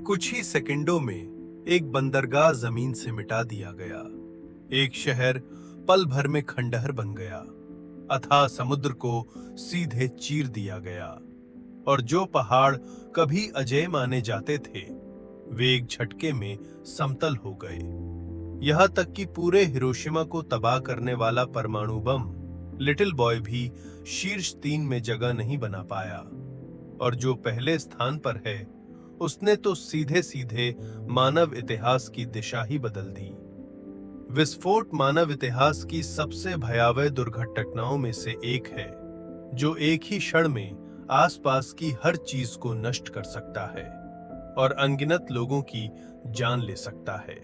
कुछ ही सेकंडों में एक बंदरगाह जमीन से मिटा दिया गया। एक शहर पल भर में खंडहर बन गया। अथाह समुद्र को सीधे चीर दिया गया और जो पहाड़ कभी अजय माने जाते थे वे एक झटके में समतल हो गए। यहां तक कि पूरे हिरोशिमा को तबाह करने वाला परमाणु बम लिटिल बॉय भी शीर्ष 3 में जगह नहीं बना पाया और जो पहले स्थान पर है उसने तो सीधे सीधे मानव इतिहास की दिशा ही बदल दी। विस्फोट मानव इतिहास की सबसे भयावह दुर्घटनाओं में से एक है जो एक ही क्षण में आसपास की हर चीज को नष्ट कर सकता है और अनगिनत लोगों की जान ले सकता है।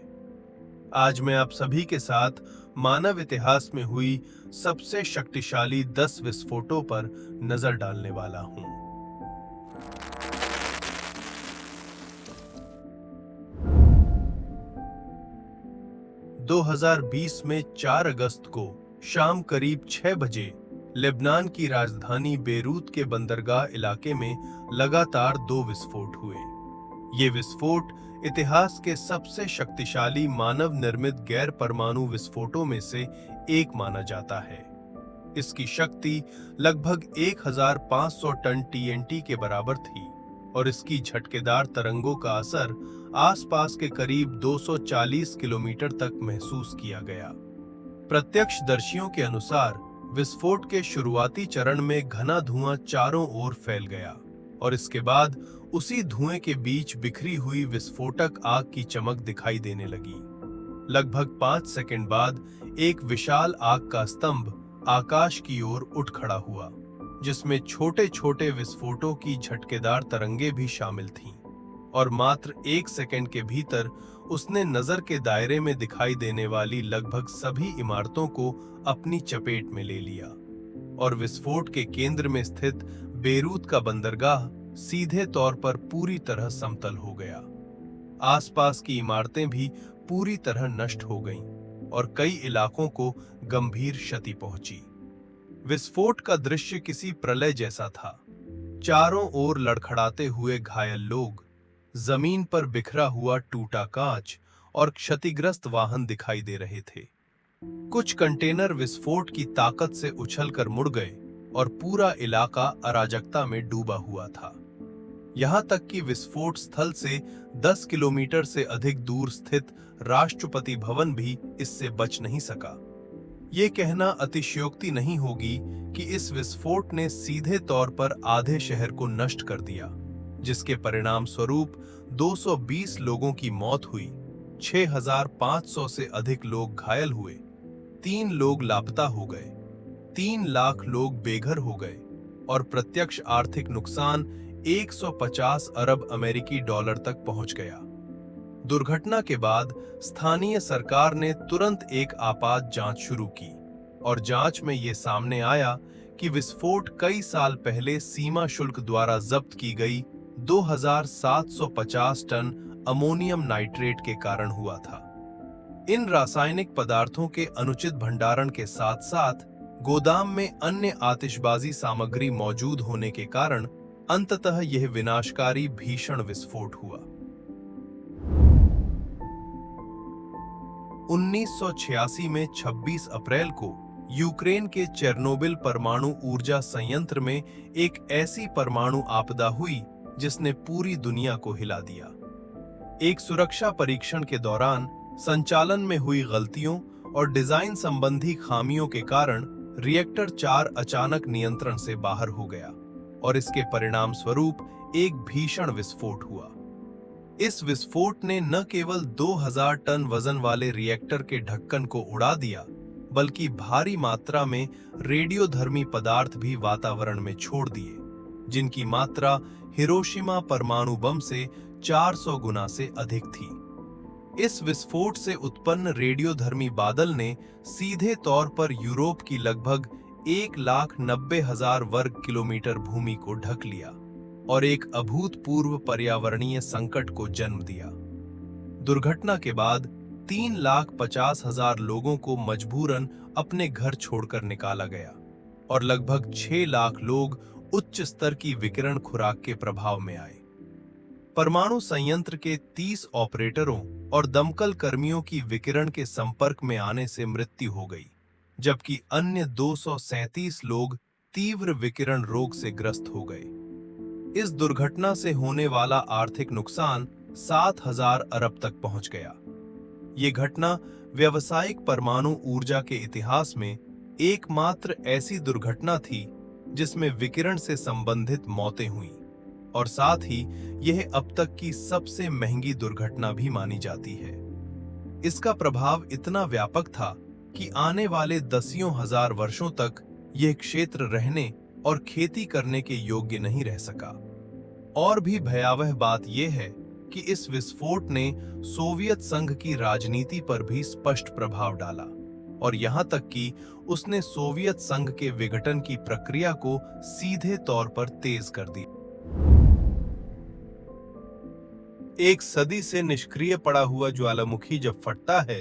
आज मैं आप सभी के साथ मानव इतिहास में हुई सबसे शक्तिशाली 10 विस्फोटों पर नजर डालने वाला हूं। 2020 में 4 अगस्त को शाम करीब 6 बजे लेबनान की राजधानी बेरूत के बंदरगाह इलाके में लगातार 2 विस्फोट हुए। ये विस्फोट इतिहास के सबसे शक्तिशाली मानव निर्मित गैर परमाणु विस्फोटों में से एक माना जाता है। इसकी शक्ति लगभग 1500 टन टीएनटी के बराबर थी और इसकी झटकेदार तरंगों का असर आसपास के करीब 240 किलोमीटर तक महसूस किया गया। प्रत्यक्षदर्शियों के अनुसार विस्फोट के शुरुआती चरण में घना धुआं चारों ओर फैल गया और इसके बाद उसी धुएं के बीच बिखरी हुई विस्फोटक आग की चमक दिखाई देने लगी। लगभग 5 सेकंड बाद एक विशाल आग का स्तंभ आकाश की ओर उठ खड़ा हुआ, जिसमें छोटे छोटे विस्फोटों की झटकेदार तरंगे भी शामिल थीं और मात्र 1 सेकंड के भीतर उसने नजर के दायरे में दिखाई देने वाली लगभग सभी इमारतों को अपनी चपेट में ले लिया और विस्फोट के केंद्र में स्थित बेरूत का बंदरगाह सीधे तौर पर पूरी तरह समतल हो गया। आसपास की इमारतें भी पूरी तरह नष्ट हो गईं और कई इलाकों को गंभीर क्षति पहुंची। विस्फोट का दृश्य किसी प्रलय जैसा था। चारों ओर लड़खड़ाते हुए घायल लोग, जमीन पर बिखरा हुआ टूटा कांच और क्षतिग्रस्त वाहन दिखाई दे रहे थे। कुछ कंटेनर विस्फोट की ताकत से उछलकर मुड़ गए और पूरा इलाका अराजकता में डूबा हुआ था। यहां तक कि विस्फोट स्थल से 10 किलोमीटर से अधिक दूर स्थित राष्ट्रपति भवन भी इससे बच नहीं सका। ये कहना अतिशयोक्ति नहीं होगी कि इस विस्फोट ने सीधे तौर पर आधे शहर को नष्ट कर दिया, जिसके परिणाम स्वरूप 220 लोगों की मौत हुई, 6500 से अधिक लोग घायल हुए, 3 लोग लापता हो गए, 3 लाख लोग बेघर हो गए और प्रत्यक्ष आर्थिक नुकसान 150 अरब अमेरिकी डॉलर तक पहुंच गया। दुर्घटना के बाद स्थानीय सरकार ने तुरंत एक आपात जांच शुरू की और जांच में यह सामने आया कि विस्फोट कई साल पहले सीमा शुल्क द्वारा जब्त की गई 2750 टन अमोनियम नाइट्रेट के कारण हुआ था। इन रासायनिक पदार्थों के अनुचित भंडारण के साथ साथ गोदाम में अन्य आतिशबाजी सामग्री मौजूद होने के कारण अंततः यह विनाशकारी भीषण विस्फोट हुआ। 1986 में 26 अप्रैल को यूक्रेन के चेर्नोबिल परमाणु ऊर्जा संयंत्र में एक ऐसी परमाणु आपदा हुई जिसने पूरी दुनिया को हिला दिया। एक सुरक्षा परीक्षण के दौरान संचालन में हुई गलतियों और डिजाइन संबंधी खामियों के कारण रिएक्टर 4 अचानक नियंत्रण से बाहर हो गया और इसके परिणाम स्वरूप एक भीषण विस्फोट हुआ। इस विस्फोट ने न केवल 2000 टन वजन वाले रिएक्टर के ढक्कन को उड़ा दिया, बल्कि भारी मात्रा में रेडियोधर्मी पदार्थ भी वातावरण में छोड़ दिए, जिनकी मात्रा हिरोशिमा परमाणु बम से 400 गुना से अधिक थी। इस विस्फोट से उत्पन्न रेडियोधर्मी बादल ने सीधे तौर पर यूरोप की लगभग 1,90,000 वर्ग किलोमीटर भूमि को ढक लिया और एक अभूतपूर्व पर्यावरणीय संकट को जन्म दिया। दुर्घटना के बाद 3,50,000 लोगों को मजबूरन अपने घर छोड़कर निकाला गया और लगभग 6 लाख लोग उच्च स्तर की विकिरण खुराक के प्रभाव में आए। परमाणु संयंत्र के 30 ऑपरेटरों और दमकल कर्मियों की विकिरण के संपर्क में आने से मृत्यु हो गई, जबकि अन्य 237 लोग तीव्र विकिरण रोग से ग्रस्त हो गए। इस दुर्घटना से होने वाला आर्थिक नुकसान 7,000 अरब तक पहुंच गया। ये घटना व्यावसायिक परमाणु ऊर्जा के इतिहास में एकमात्र ऐसी दुर्घटना थी जिसमें विकिरण से संबंधित मौतें हुईं, और साथ ही यह अब तक की सबसे महंगी दुर्घटना भी मानी जाती है। इसका प्रभाव इतना व्यापक था कि आने वाले दसियों हजार वर्षों तक यह क्षेत्र रहने और खेती करने के योग्य नहीं रह सका। और भी भयावह बात यह है कि इस विस्फोट ने सोवियत संघ की राजनीति पर भी स्पष्ट प्रभाव डाला, और यहां तक कि उसने सोवियत संघ के विघटन की प्रक्रिया को सीधे तौर पर तेज कर दिया। एक सदी से निष्क्रिय पड़ा हुआ ज्वालामुखी जब फटता है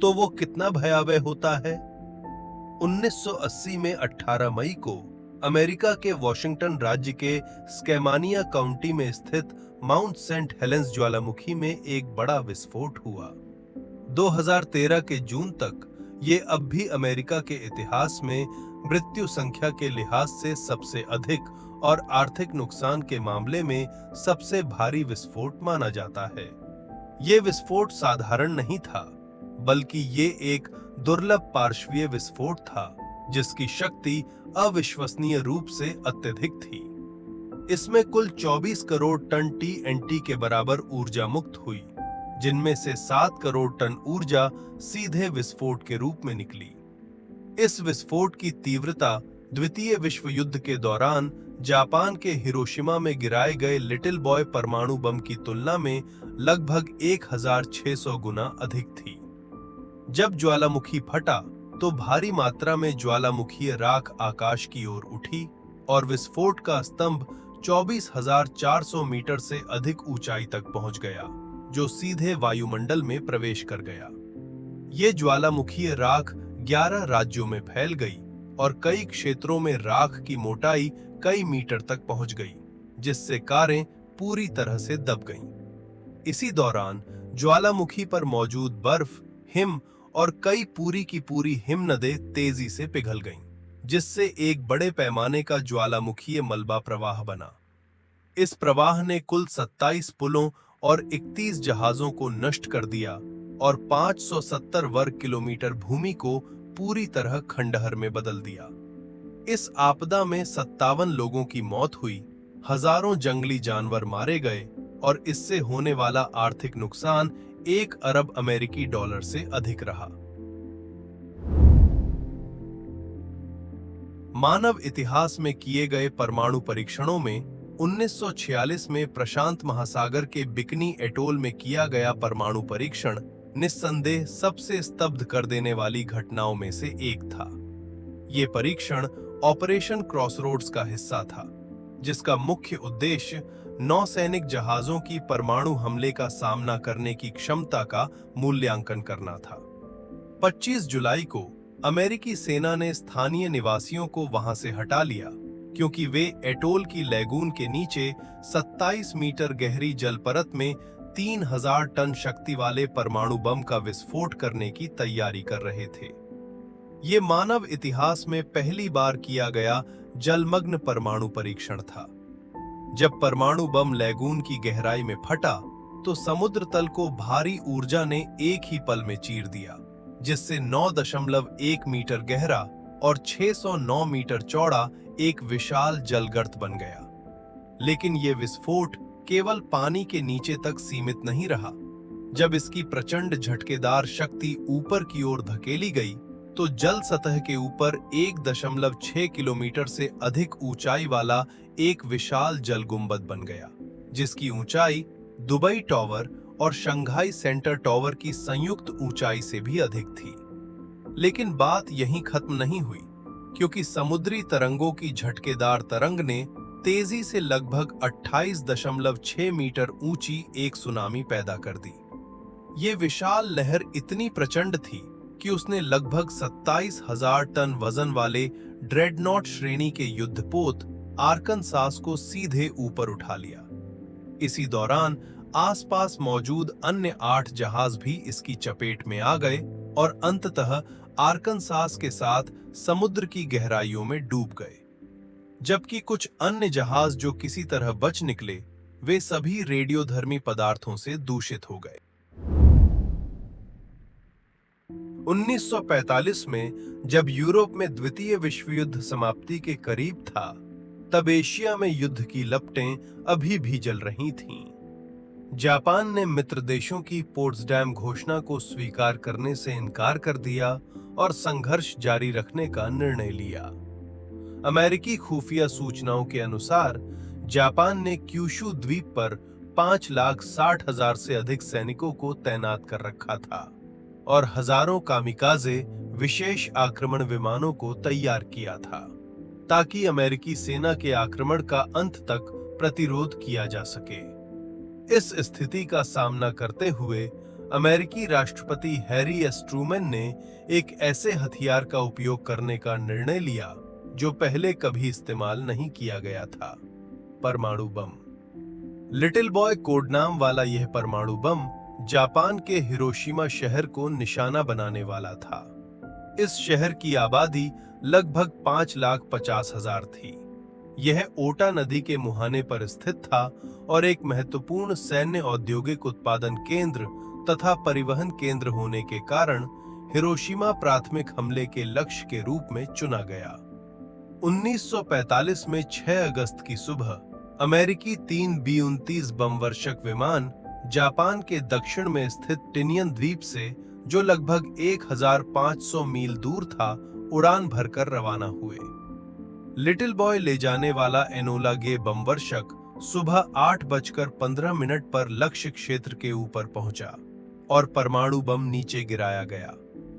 तो वो कितना भयावह होता है। 1980 में 18 मई को अमेरिका के वॉशिंगटन राज्य के स्कैमानिया काउंटी में स्थित माउंट सेंट हेलेंस ज्वालामुखी में एक बड़ा विस्फोट हुआ। 2013 के जून तक ये अब भी अमेरिका के इतिहास में मृत्यु संख्या के लिहाज से सबसे अधिक और आर्थिक नुकसान के मामले में सबसे भारी विस्फोट माना जाता है। ये विस्फोट साधारण नहीं था, बल्कि ये एक दुर्लभ पार्श्वीय विस्फोट था जिसकी शक्ति अविश्वसनीय रूप से अत्यधिक थी। इसमें कुल 24 करोड़ टन TNT के बराबर ऊर्जा मुक्त हुई, जिनमें से 7 करोड़ टन ऊर्जा सीधे विस्फोट के रूप में निकली। इस विस्फोट की तीव्रता द्वितीय विश्व युद्ध के दौरान जापान के हिरोशिमा में गिराए गए लिटिल बॉय परमाणु बम की तुलना में लगभग 1600 गुना अधिक थी। जब ज्वालामुखी फटा तो भारी मात्रा में ज्वालामुखीय राख आकाश की ओर उठी और विस्फोट का स्तंभ 24,400 मीटर से अधिक ऊंचाई तक पहुंच गया, जो सीधे वायुमंडल में प्रवेश कर गया। ये ज्वालामुखीय राख 11 राज्यों में फैल गई और कई क्षेत्रों में राख की मोटाई कई मीटर तक पहुंच गई, जिससे कारें पूरी तरह से दब गईं। इसी दौरान ज्वालामुखी पर मौजूद बर्फ, हिम और कई पूरी की पूरी हिमनदें तेजी से पिघल गईं, जिससे एक बड़े पैमाने का ज्वालामुखीय मलबा प्रवाह बना। इस प्रवाह ने कुल 27 पुलों और 31 जहाजों को नष्ट कर दिया और 570 वर्ग किलोमीटर भूमि को पूरी तरह खंडहर में बदल दिया। इस आपदा में 57 लोगों की मौत हुई, हजारों जंगली जानवर मारे गए और इससे होने वाला आर्थिक नुकसान 1 अरब अमेरिकी डॉलर से अधिक रहा। मानव इतिहास में किए गए परमाणु परीक्षणों में 1946 में प्रशांत महासागर के बिकनी एटोल में किया गया परमाणु परीक्षण निस्संदेह सबसे स्तब्ध कर देने वाली घटनाओं में से एक था। ये परीक्षण ऑपरेशन क्रॉसरोड्स का हिस्सा था, जिसका मुख्य उद्देश्य नौसैनिक जहाजों की परमाणु हमले का सामना करने की क्षमता का मूल्यांकन करना था। 25 जुलाई को अमेरिकी सेना ने स्थानीय निवासियों को वहां से हटा लिया, क्योंकि वे एटोल की लैगून के नीचे 27 मीटर गहरी जलपरत में 3000 टन शक्ति वाले परमाणु बम का विस्फोट करने की तैयारी कर रहे थे। ये मानव इतिहास में पहली बार किया गया जलमग्न परमाणु परीक्षण था। जब परमाणु बम लैगून की गहराई में फटा तो समुद्र तल को भारी ऊर्जा ने एक ही पल में चीर दिया, जिससे 9.1 मीटर गहरा और 609 मीटर चौड़ा एक विशाल जलगर्त बन गया। लेकिन यह विस्फोट केवल पानी के नीचे तक सीमित नहीं रहा। जब इसकी प्रचंड झटकेदार शक्ति ऊपर की ओर धकेली गई तो जल सतह के ऊपर 1.6 किलोमीटर से अधिक ऊंचाई वाला एक विशाल जल गुंबद बन गया, जिसकी ऊंचाई दुबई टावर और शंघाई सेंटर टावर की संयुक्त ऊंचाई से भी अधिक थी। लेकिन बात यहीं खत्म नहीं हुई, क्योंकि समुद्री तरंगों की झटकेदार तरंग ने तेजी से लगभग 28.6 मीटर ऊंची एक सुनामी पैदा कर दी। ये विशाल लहर इतनी प्रचंड थी कि उसने लगभग 27,000 टन वजन वाले ड्रेडनॉट श्रेणी के युद्धपोत आर्कनसास को सीधे ऊपर उठा लिया। इसी दौरान आसपास मौजूद अन्य 8 जहाज भी इसकी चपेट में आ गए और अंततः आर्कनसास के साथ समुद्र की गहराइयों में डूब गए। जबकि कुछ अन्य जहाज जो किसी तरह बच निकले, वे सभी रेडियोधर्मी पदार्थों से दूषित हो गए। 1945 में जब यूरोप में द्वितीय विश्व युद्ध समाप्ति के करीब था, तब एशिया में युद्ध की लपटें अभी भी जल रही थीं। जापान ने मित्र देशों की पोट्सडैम घोषणा को स्वीकार करने से इनकार कर दिया और संघर्ष जारी रखने का निर्णय लिया। अमेरिकी खुफिया सूचनाओं के अनुसार जापान ने क्यूशू द्वीप पर 5,60,000 से अधिक सैनिकों को तैनात कर रखा था और हजारों कामिकाजे विशेष आक्रमण विमानों को तैयार किया था ताकि अमेरिकी सेना के आक्रमण का अंत तक प्रतिरोध किया जा सके। इस स्थिति का सामना करते हुए अमेरिकी राष्ट्रपति हैरी एस ट्रूमैन ने एक ऐसे हथियार का उपयोग करने का निर्णय लिया जो पहले कभी इस्तेमाल नहीं किया गया था, परमाणु बम। लिटिल बॉय कोडनाम वाला यह परमाणु बम जापान के हिरोशिमा शहर को निशाना बनाने वाला था। इस शहर की आबादी लगभग 5,50,000 थी। यह ओटा नदी के मुहाने पर स्थित था और एक महत्वपूर्ण सैन्य औद्योगिक उत्पादन केंद्र तथा परिवहन केंद्र होने के कारण हिरोशिमा प्राथमिक हमले के लक्ष्य के रूप में चुना गया। 1945 में 6 अगस्त की सुबह अमेरिकी 3 B-29 बमवर्षक विमान जापान के दक्षिण में स्थित टिनियन द्वीप से, जो लगभग 1,500 मील दूर था, उड़ान भरकर रवाना हुए। लिटिल बॉय ले जाने वाला एनोला गे बमवर्षक सुबह 8:15 पर लक्ष्य क्षेत्र के ऊपर पहुंचा और परमाणु बम नीचे गिराया गया,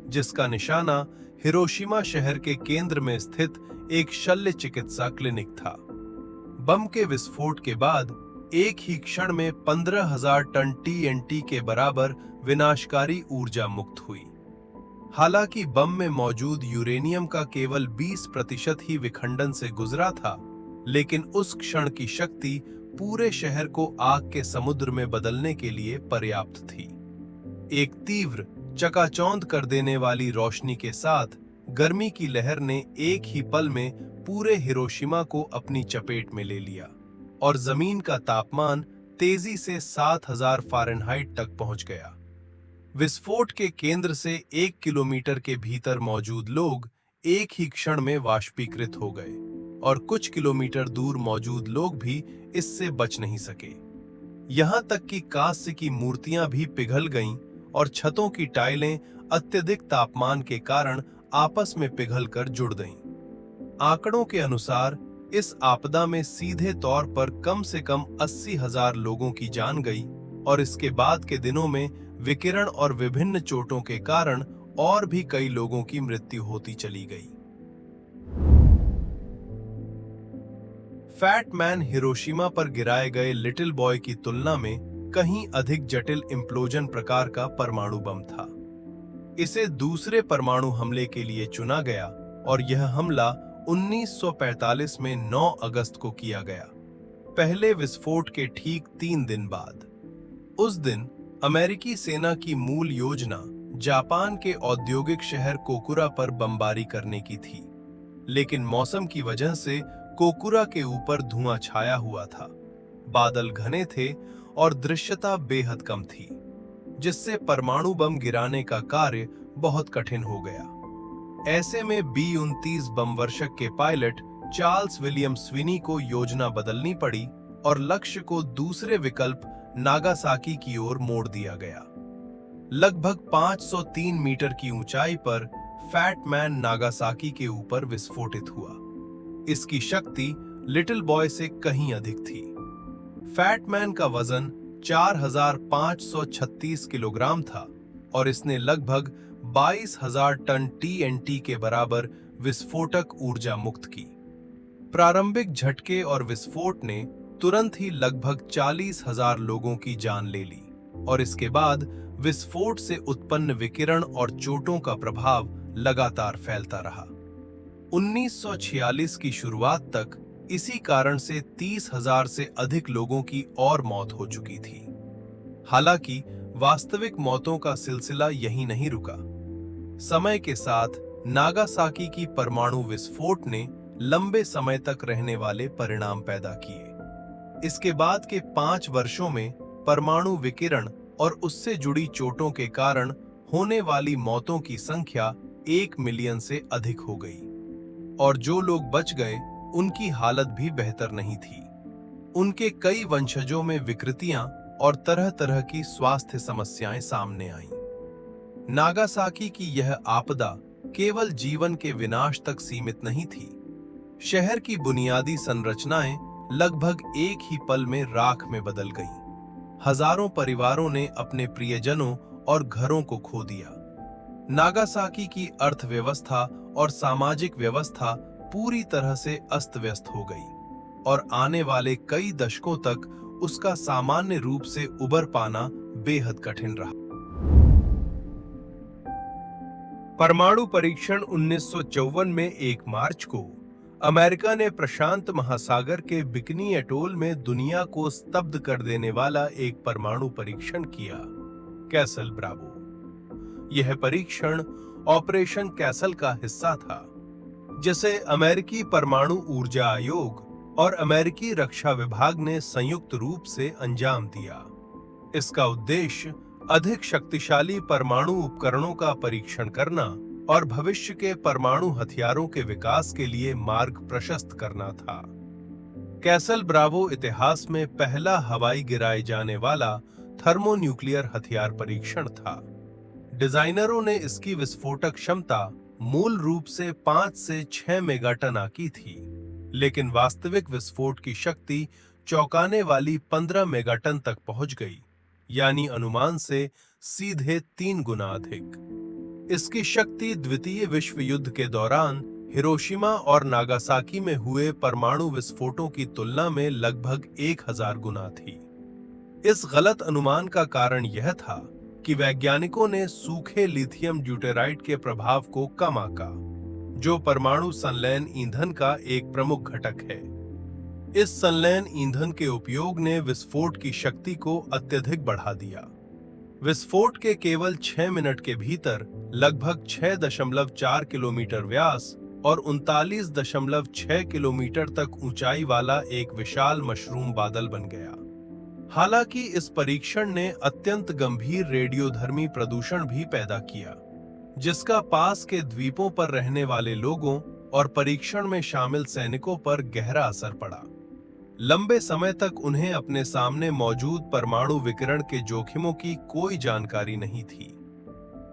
जिसका निशाना हिरोशिमा शहर के केंद्र में स्थित एक शल्य चिकित्सा क्लिनिक था। बम के विस्फोट के बाद एक ही क्षण में 15,000 टन TNT के बराबर विनाशकारी ऊर्जा मुक्त हुई। हालांकि बम में मौजूद यूरेनियम का केवल 20% ही विखंडन से गुजरा था, लेकिन उस क्षण की शक्ति पूरे शहर को आग के समुद्र में बदलने के लिए पर्याप्त थी। एक तीव्र, चकाचौंध कर देने वाली रोशनी के साथ गर्मी की लहर ने एक ही पल में पूरे हिरोशिमा को अपनी चपेट में ले लिया और जमीन का तापमान तेजी से 7,000 फ़ारेनहाइट तक पहुंच गया। विस्फोट के केंद्र से 1 किलोमीटर के भीतर मौजूद लोग एक ही क्षण में वाष्पीकृत हो गए और कुछ किलोमीटर दूर मौजूद लोग भी इससे बच नहीं सके। यहां तक कि कांस्य की मूर्तियां भी पिघल गईं और छतों की टाइलें अत्यधिक तापमान के कारण आपस में पिघलकर जुड़ गईं। आंकड़ों के अनुसार इस आपदा में सीधे तौर पर कम से कम 80,000 लोगों की जान गई और इसके बाद के दिनों में विकिरण और विभिन्न चोटों के कारण और भी कई लोगों की मृत्यु होती चली गई। फैट मैन हिरोशिमा पर गिराए गए लिटिल बॉय की तुलना में कहीं अधिक जटिल इम्प्लोजन प्रकार का परमाणु बम था। इसे दूसरे परमाणु हमले के लिए चुना गया और यह हमला 1945 में 9 अगस्त को किया गया, पहले विस्फोट के ठीक 3 दिन बाद। उस दिन अमेरिकी सेना की मूल योजना जापान के औद्योगिक शहर कोकुरा पर बमबारी करने की थी, लेकिन मौसम की वजह से कोकुरा के ऊपर धुआं छाया हुआ था, बादल घने थे और दृश्यता बेहद कम थी, जिससे परमाणु बम गिराने का कार्य बहुत कठिन हो गया। ऐसे में B-29 बमवर्षक के पायलट चार्ल्स विलियम स्विनी को योजना बदलनी पड़ी और लक्ष्य को दूसरे विकल्प नागासाकी की ओर मोड़ दिया गया। लगभग 503 मीटर की ऊंचाई पर फैट मैन नागासाकी के ऊपर विस्फोटित हुआ। इसकी शक्ति लिटिल बॉय से कहीं अधिक थी। फैट मैन का वजन 4,536 किलोग्राम था और इसने लगभग 22,000 टन TNT के बराबर विस्फोटक ऊर्जा मुक्त की। प्रारंभिक झटके और विस्फोट ने तुरंत ही लगभग 40,000 लोगों की जान ले ली और इसके बाद विस्फोट से उत्पन्न विकिरण और चोटों का प्रभाव लगातार फैलता रहा। 1946 की शुरुआत तक इसी कारण से 30,000 से अधिक लोगों की और मौत हो चुकी थी। हालांकि वास्तविक मौतों का सिलसिला यहीं नहीं रुका। समय के साथ नागासाकी की परमाणु विस्फोट ने लंबे समय तक रहने वाले परिणाम पैदा किए। इसके बाद के 5 वर्षों में परमाणु विकिरण और उससे जुड़ी चोटों के कारण होने वाली मौतों की संख्या 1 मिलियन से अधिक हो गई, और जो लोग बच गए उनकी हालत भी बेहतर नहीं थी। उनके कई वंशजों में विकृतियां और तरह तरह की स्वास्थ्य समस्याएं सामने आईं। नागासाकी की यह आपदा केवल जीवन के विनाश तक सीमित नहीं थी। शहर की बुनियादी संरचनाएं लगभग एक ही पल में राख में बदल गईं। हजारों परिवारों ने अपने प्रियजनों और घरों को खो दिया। नागासाकी की अर्थव्यवस्था और सामाजिक व्यवस्था पूरी तरह से अस्त व्यस्त हो गई, और आने वाले कई दशकों तक उसका सामान्य रूप से उबर पाना बेहद कठिन रहा। परमाणु परीक्षण 1954 में 1 मार्च को अमेरिका ने प्रशांत महासागर के बिकनी एटोल में दुनिया को स्तब्ध कर देने वाला एक परमाणु परीक्षण किया, कैसल ब्रावो। यह परीक्षण ऑपरेशन कैसल का हिस्सा था, जिसे अमेरिकी परमाणु ऊर्जा आयोग और अमेरिकी रक्षा विभाग ने संयुक्त रूप से अंजाम दिया। इसका उद्देश्य अधिक शक्तिशाली परमाणु उपकरणों का परीक्षण करना और भविष्य के परमाणु हथियारों के विकास के लिए मार्ग प्रशस्त करना था। कैसल ब्रावो इतिहास में पहला हवाई गिराए जाने वाला थर्मोन्यूक्लियर हथियार परीक्षण था। डिजाइनरों ने इसकी विस्फोटक क्षमता मूल रूप से 5 से 6 मेगाटन आकी थी, लेकिन वास्तविक विस्फोट की शक्ति चौंकाने वाली 15 मेगाटन तक पहुंच गई, यानी अनुमान से सीधे 3 गुना अधिक। इसकी शक्ति द्वितीय विश्व युद्ध के दौरान हिरोशिमा और नागासाकी में हुए परमाणु विस्फोटों की तुलना में लगभग 1000 गुना थी। इस गलत अनुमान का कारण यह था कि वैज्ञानिकों ने सूखे लिथियम ड्यूटेराइड के प्रभाव को कम आंका, जो परमाणु संलयन ईंधन का एक प्रमुख घटक है। इस संलयन ईंधन के उपयोग ने विस्फोट की शक्ति को अत्यधिक बढ़ा दिया। विस्फोट के केवल 6 मिनट के भीतर लगभग 6.4 किलोमीटर व्यास और 39.6 किलोमीटर तक ऊंचाई वाला एक विशाल मशरूम बादल बन गया। हालांकि इस परीक्षण ने अत्यंत गंभीर रेडियोधर्मी प्रदूषण भी पैदा किया, जिसका पास के द्वीपों पर रहने वाले लोगों और परीक्षण में शामिल सैनिकों पर गहरा असर पड़ा। लंबे समय तक उन्हें अपने सामने मौजूद परमाणु विकिरण के जोखिमों की कोई जानकारी नहीं थी।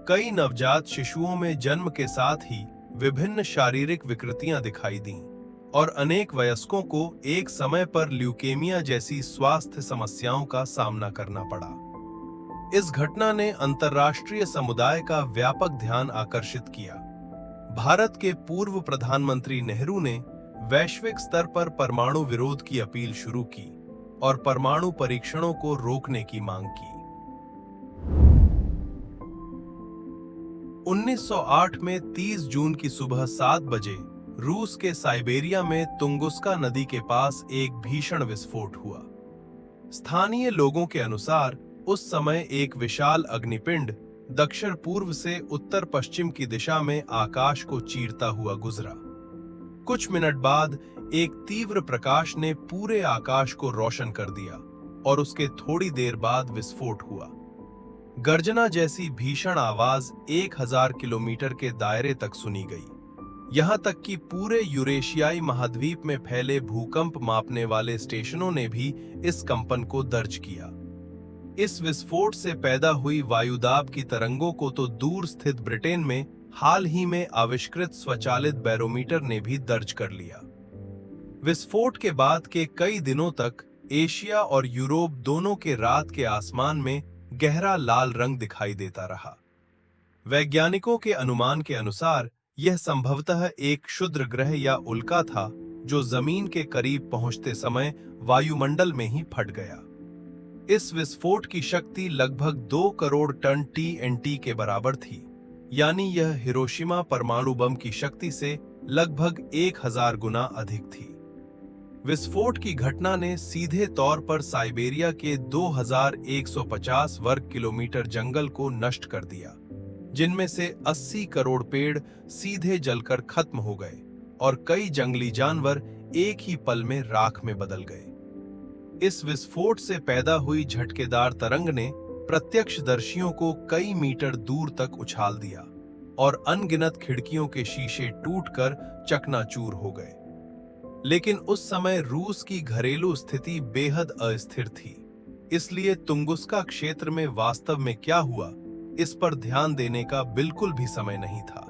कई नवजात शिशुओं में जन्म के साथ ही विभिन्न शारीरिक विकृतियां दिखाई दीं, और अनेक वयस्कों को एक समय पर ल्यूकेमिया जैसी स्वास्थ्य समस्याओं का सामना करना पड़ा। इस घटना ने अंतर्राष्ट्रीय समुदाय का व्यापक ध्यान आकर्षित किया। भारत के पूर्व प्रधानमंत्री नेहरू ने वैश्विक स्तर पर परमाणु विरोध की अपील शुरू की और परमाणु परीक्षणों को रोकने की मांग की। 1908 में 30 जून की सुबह 7 बजे रूस के साइबेरिया में तुंगुस्का नदी के पास एक भीषण विस्फोट हुआ। स्थानीय लोगों के अनुसार उस समय एक विशाल अग्निपिंड दक्षिण पूर्व से उत्तर पश्चिम की दिशा में आकाश को चीरता हुआ गुजरा। कुछ मिनट बाद एक तीव्र प्रकाश ने पूरे आकाश को रोशन कर दिया और उसके थोड़ी देर बाद विस्फोट हुआ। गर्जना जैसी भीषण आवाज 1000 किलोमीटर के दायरे तक सुनी गई। यहां तक कि पूरे यूरेशियाई महाद्वीप में फैले भूकंप मापने वाले स्टेशनों ने भी इस कंपन को दर्ज किया। इस विस्फोट से पैदा हुई वायुदाब की तरंगों को तो दूर स्थित ब्रिटेन में हाल ही में आविष्कृत स्वचालित बैरोमीटर ने भी दर्ज कर लिया। विस्फोट के बाद के कई दिनों तक एशिया और यूरोप दोनों के रात के आसमान में गहरा लाल रंग दिखाई देता रहा। वैज्ञानिकों के अनुमान के अनुसार यह संभवतः एक क्षुद्र ग्रह या उल्का था, जो जमीन के करीब पहुंचते समय वायुमंडल में ही फट गया। इस विस्फोट की शक्ति लगभग 2 करोड़ टन TNT के बराबर थी, यानी यह हिरोशिमा परमाणु बम की शक्ति से लगभग 1000 गुना अधिक थी। विस्फोट की घटना ने सीधे तौर पर साइबेरिया के 2150 वर्ग किलोमीटर जंगल को नष्ट कर दिया, जिनमें से 80 करोड़ पेड़ सीधे जलकर खत्म हो गए और कई जंगली जानवर एक ही पल में राख में बदल गए। इस विस्फोट से पैदा हुई झटकेदार तरंग ने प्रत्यक्षदर्शियों को कई मीटर दूर तक उछाल दिया और अनगिनत खिड़कियों के शीशे टूटकर चकनाचूर हो गए। लेकिन उस समय रूस की घरेलू स्थिति बेहद अस्थिर थी, इसलिए तुंगुस्का क्षेत्र में वास्तव में क्या हुआ, इस पर ध्यान देने का बिल्कुल भी समय नहीं था।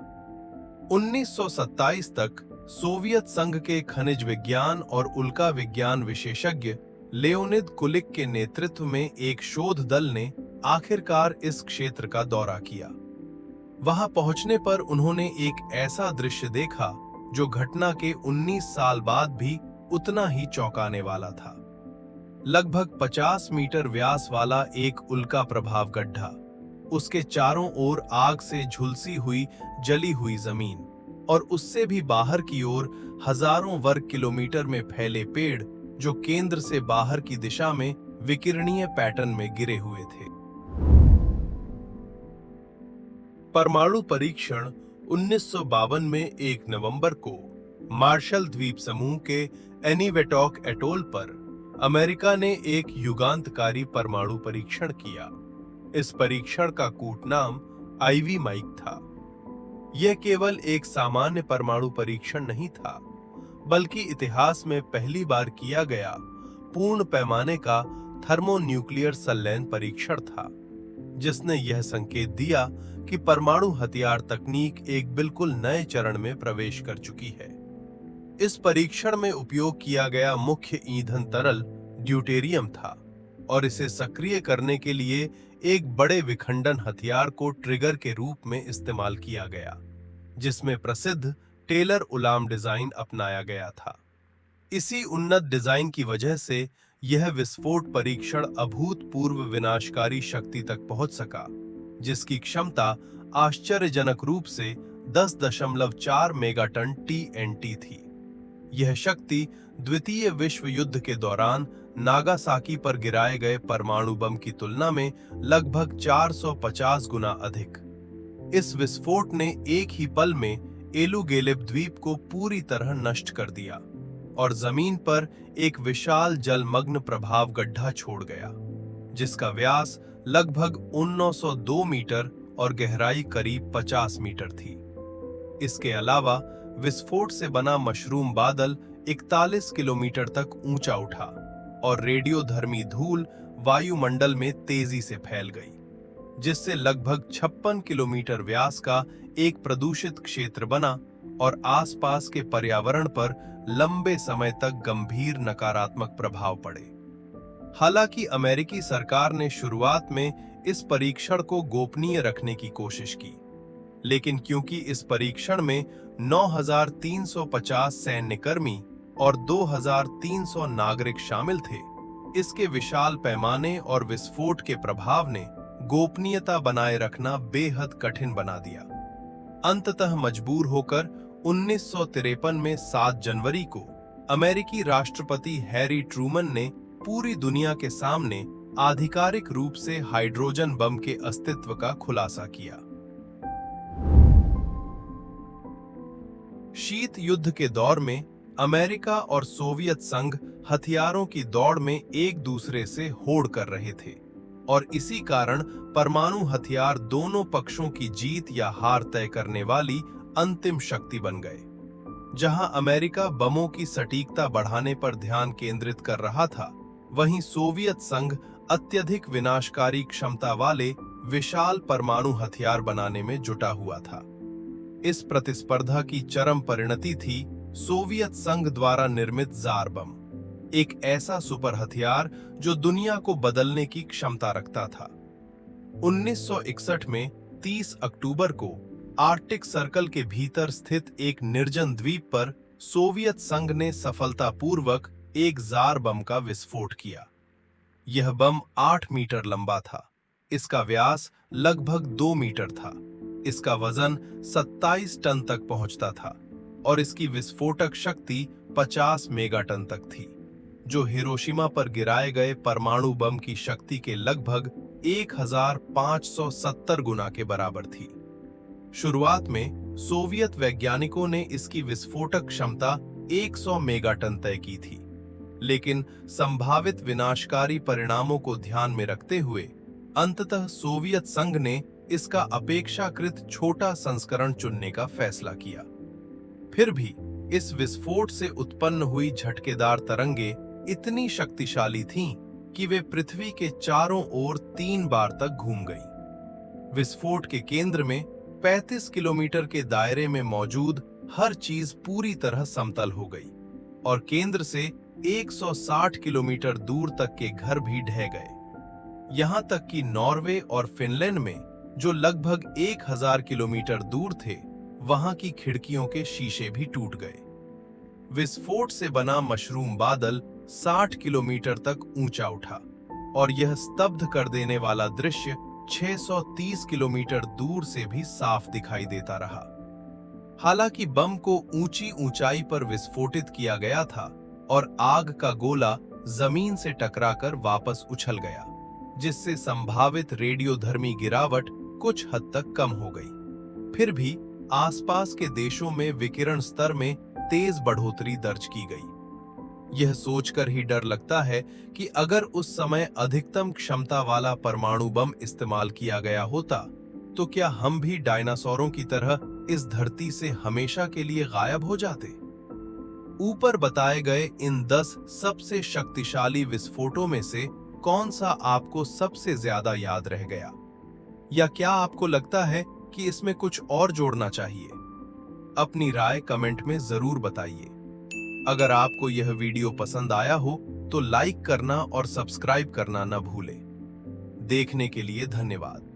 1927 तक सोवियत संघ के खनिज विज्ञान और उल्का विज्ञान विशेषज्ञ लेओनिद कुलिक के नेतृत्व में एक शोध दल ने आखिरकार इस क्षेत्र का दौरा किया। वहां पहुंचने पर उन्होंने एक ऐसा दृश्य देखा जो घटना के 19 साल बाद भी उतना ही चौंकाने वाला था। लगभग 50 मीटर व्यास वाला एक उल्का प्रभाव गड्ढा, उसके चारों ओर आग से झुलसी हुई जली हुई जमीन और उससे भी बाहर की ओर हजारों वर्ग किलोमीटर में फैले पेड़ जो केंद्र से बाहर की दिशा में विकिरणीय पैटर्न में गिरे हुए थे। परमाणु परीक्षण 1952 में 1 नवंबर को मार्शल द्वीप समूह के एनीवेटॉक एटोल पर अमेरिका ने एक युगांतकारी परमाणु परीक्षण किया। इस परीक्षण का कूटनाम आईवी माइक था। यह केवल एक सामान्य परमाणु परीक्षण नहीं था, बल्कि इतिहास में पहली बार किया गया पूर्ण पैमाने का थर्मोन्यूक्लियर संलयन परीक्षण था, जिसने यह संकेत दिया कि परमाणु हथियार तकनीक एक बिल्कुल नए चरण में प्रवेश कर चुकी है। इस परीक्षण में उपयोग किया गया मुख्य ईंधन तरल ड्यूटेरियम था और इसे सक्रिय करने के लिए एक बड़े विखंडन हथियार को ट्रिगर के रूप में इस्तेमाल किया गया, जिसमें प्रसिद्ध टेलर उलाम डिजाइन अपनाया गया था। इसी उन्नत डिजाइन की वजह से यह विस्फोट परीक्षण अभूतपूर्व विनाशकारी शक्ति तक पहुंच सका, जिसकी क्षमता आश्चर्यजनक रूप से 10.4 मेगाटन TNT थी। यह शक्ति द्वितीय विश्व युद्ध के दौरान नागासाकी पर गिराए गए परमाणु बम की तुलना में लगभग 450 गुना अधिक। इस विस्फोट ने एक ही पल में एलुगेलिब द्वीप को पूरी तरह नष्ट कर दिया और जमीन पर एक विशाल जलमग्न प्रभाव गड्ढा छोड़ गया, जिसका व्यास लगभग 1902 मीटर और गहराई करीब 50 मीटर थी। इसके अलावा विस्फोट से बना मशरूम बादल 41 किलोमीटर तक ऊंचा उठा और रेडियोधर्मी धूल वायुमंडल में तेजी से फैल गई, जिससे लगभग 56 किलोमीटर व्यास का एक प्रदूषित क्षेत्र बना और आसपास के पर्यावरण पर लंबे समय तक गंभीर नकारात्मक प्रभाव पड़े। हालांकि अमेरिकी सरकार ने शुरुआत में इस परीक्षण को गोपनीय रखने की कोशिश की, लेकिन क्योंकि इस परीक्षण में 9,350 सैन्यकर्मी और 2,300 नागरिक शामिल थे, इसके विशाल पैमाने और विस्फोट के प्रभाव ने गोपनीयता बनाए रखना बेहद कठिन बना दिया। अंततः मजबूर होकर 1953 में 7 जनवरी को अमेरिकी राष्ट्रपति हैरी ट्रूमन ने पूरी दुनिया के सामने आधिकारिक रूप से हाइड्रोजन बम के अस्तित्व का खुलासा किया। शीत युद्ध के दौर में अमेरिका और सोवियत संघ हथियारों की दौड़ में एक दूसरे से होड़ कर रहे थे और इसी कारण परमाणु हथियार दोनों पक्षों की जीत या हार तय करने वाली अंतिम शक्ति बन गए। जहां अमेरिका बमों की सटीकता बढ़ाने पर ध्यान केंद्रित कर रहा था, वहीं सोवियत संघ अत्यधिक विनाशकारी क्षमता वाले विशाल परमाणु हथियार बनाने में जुटा हुआ था। इस प्रतिस्पर्धा की चरम परिणति थी सोवियत संघ द्वारा निर्मित जार बम, एक ऐसा सुपर हथियार जो दुनिया को बदलने की क्षमता रखता था। 1961 में 30 अक्टूबर को आर्कटिक सर्कल के भीतर स्थित एक निर्जन द्वीप पर सोवियत संघ ने सफलतापूर्वक एक जार बम का विस्फोट किया। यह बम 8 मीटर लंबा था, इसका व्यास लगभग 2 मीटर था, इसका वजन 27 टन तक पहुंचता था और इसकी विस्फोटक शक्ति 50 मेगाटन तक थी, जो हिरोशिमा पर गिराए गए परमाणु बम की शक्ति के लगभग 1570 गुना के बराबर थी। शुरुआत में सोवियत वैज्ञानिकों ने इसकी विस्फोटक क्षमता 100 मेगाटन तय की थी, लेकिन संभावित विनाशकारी परिणामों को ध्यान में रखते हुए अंततः सोवियत संघ ने इसका अपेक्षाकृत छोटा संस्करण चुनने का फैसला किया। फिर भी इस विस्फोट से उत्पन्न हुई झटकेदार तरंगे इतनी शक्तिशाली थीं कि वे पृथ्वी के चारों ओर 3 बार तक घूम गई। विस्फोट के केंद्र में 35 किलोमीटर के दायरे में मौजूद हर चीज पूरी तरह समतल हो गई और केंद्र से 160 किलोमीटर दूर तक के घर भी ढह गए। यहां तक कि नॉर्वे और फिनलैंड में, जो लगभग 1000 किलोमीटर दूर थे, वहां की खिड़कियों के शीशे भी टूट गए। विस्फोट से बना मशरूम बादल 60 किलोमीटर तक ऊंचा उठा और यह स्तब्ध कर देने वाला दृश्य 630 किलोमीटर दूर से भी साफ दिखाई देता रहा। हालांकि बम को ऊंची ऊंचाई पर विस्फोटित किया गया था और आग का गोला जमीन से टकराकर वापस उछल गया, जिससे संभावित रेडियोधर्मी गिरावट कुछ हद तक कम हो गई। फिर भी आसपास के देशों में विकिरण स्तर में तेज बढ़ोतरी दर्ज की गई। यह सोचकर ही डर लगता है कि अगर उस समय अधिकतम क्षमता वाला परमाणु बम इस्तेमाल किया गया होता, तो क्या हम भी डायनासोरों की तरह इस धरती से हमेशा के लिए गायब हो जाते? ऊपर बताए गए इन 10 सबसे शक्तिशाली विस्फोटों में से कौन सा आपको सबसे ज्यादा याद रह गया? या क्या आपको लगता है कि इसमें कुछ और जोड़ना चाहिए? अपनी राय कमेंट में जरूर बताइए। अगर आपको यह वीडियो पसंद आया हो तो लाइक करना और सब्सक्राइब करना न भूलें। देखने के लिए धन्यवाद।